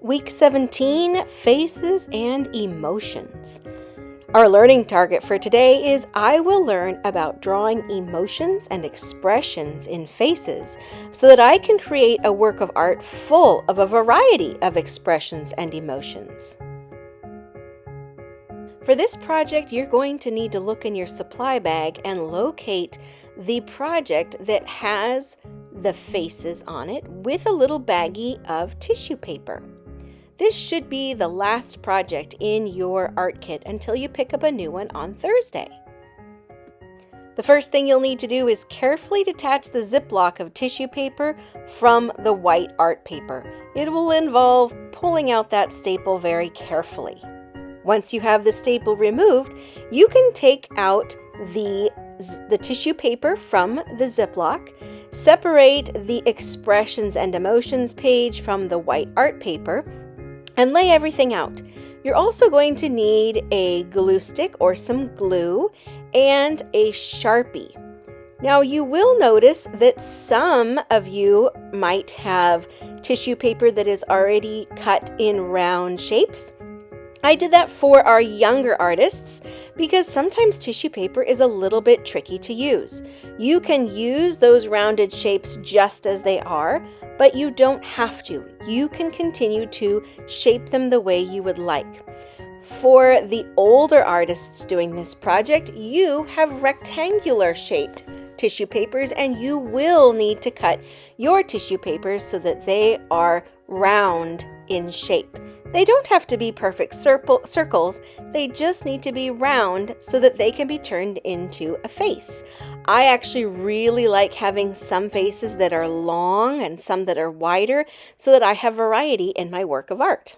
Week 17, Faces and Emotions. Our learning target for today is I will learn about drawing emotions and expressions in faces so that I can create a work of art full of a variety of expressions and emotions. For this project, you're going to need to look in your supply bag and locate the project that has the faces on it with a little baggie of tissue paper. This should be the last project in your art kit until you pick up a new one on Thursday. The first thing you'll need to do is carefully detach the ziplock of tissue paper from the white art paper. It will involve pulling out that staple very carefully. Once you have the staple removed, you can take out the tissue paper from the ziplock, separate the expressions and emotions page from the white art paper, and lay everything out. You're also going to need a glue stick or some glue and a Sharpie. Now you will notice that some of you might have tissue paper that is already cut in round shapes. I did that for our younger artists because sometimes tissue paper is a little bit tricky to use. You can use those rounded shapes just as they are, but you don't have to. You can continue to shape them the way you would like. For the older artists doing this project, you have rectangular shaped tissue papers and you will need to cut your tissue papers so that they are round in shape. They don't have to be perfect circles, they just need to be round so that they can be turned into a face. I actually really like having some faces that are long and some that are wider so that I have variety in my work of art.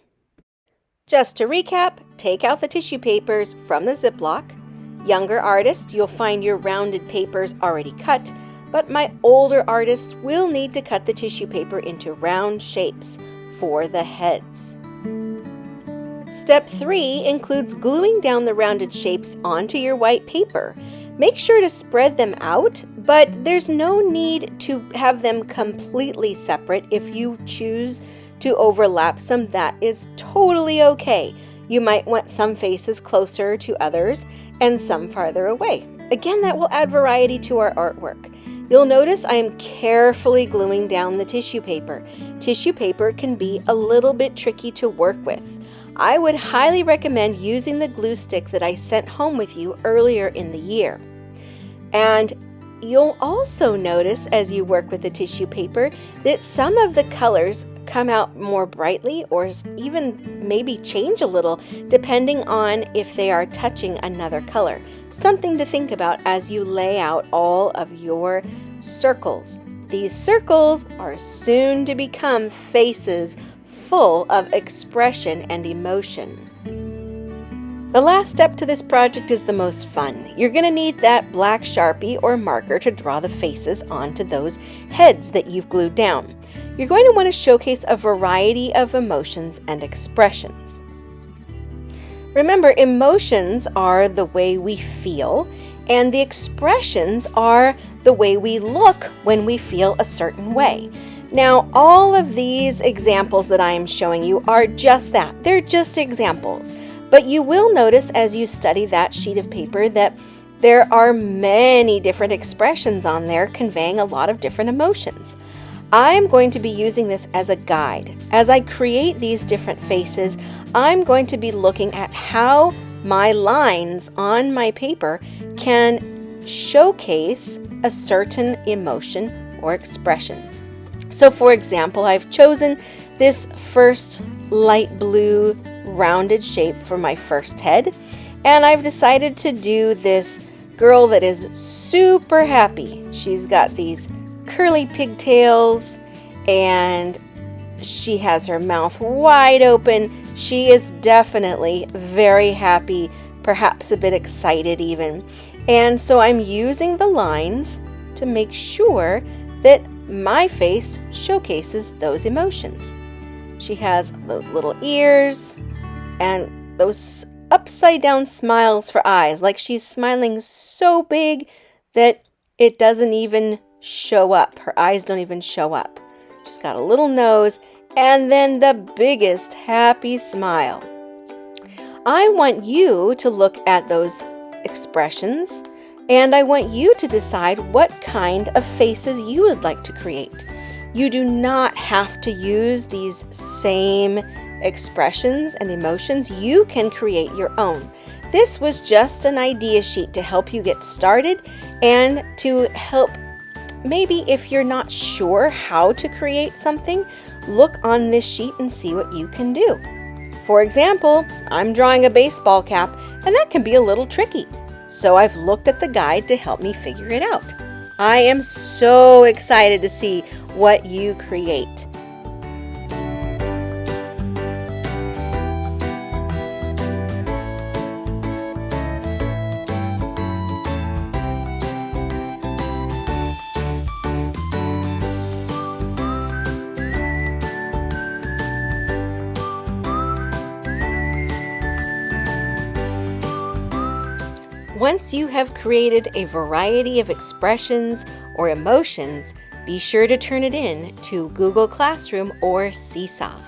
Just to recap, take out the tissue papers from the ziplock. Younger artists, you'll find your rounded papers already cut, but my older artists will need to cut the tissue paper into round shapes for the heads. Step 3 includes gluing down the rounded shapes onto your white paper. Make sure to spread them out, but there's no need to have them completely separate. If you choose to overlap some, that is totally okay. You might want some faces closer to others and some farther away. Again, that will add variety to our artwork. You'll notice I am carefully gluing down the tissue paper. Tissue paper can be a little bit tricky to work with. I would highly recommend using the glue stick that I sent home with you earlier in the year. And you'll also notice as you work with the tissue paper that some of the colors come out more brightly or even maybe change a little depending on if they are touching another color. Something to think about as you lay out all of your circles. These circles are soon to become faces full of expression and emotion. The last step to this project is the most fun. You're going to need that black Sharpie or marker to draw the faces onto those heads that you've glued down. You're going to want to showcase a variety of emotions and expressions. Remember, emotions are the way we feel, and the expressions are the way we look when we feel a certain way. Now, all of these examples that I am showing you are just that. They're just examples. But you will notice as you study that sheet of paper that there are many different expressions on there conveying a lot of different emotions. I'm going to be using this as a guide. As I create these different faces, I'm going to be looking at how my lines on my paper can showcase a certain emotion or expression. So for example, I've chosen this first light blue rounded shape for my first head, and I've decided to do this girl that is super happy. She's got these curly pigtails and she has her mouth wide open. She is definitely very happy, perhaps a bit excited even. And so I'm using the lines to make sure that my face showcases those emotions. She has those little ears and those upside down smiles for eyes, like she's smiling so big that it doesn't even show up. Her eyes don't even show up. She's got a little nose and then the biggest happy smile. I want you to look at those expressions, and I want you to decide what kind of faces you would like to create. You do not have to use these same expressions and emotions. You can create your own. This was just an idea sheet to help you get started and to help maybe if you're not sure how to create something, look on this sheet and see what you can do. For example, I'm drawing a baseball cap, and that can be a little tricky. So I've looked at the guide to help me figure it out. I am so excited to see what you create. Once you have created a variety of expressions or emotions, be sure to turn it in to Google Classroom or Seesaw.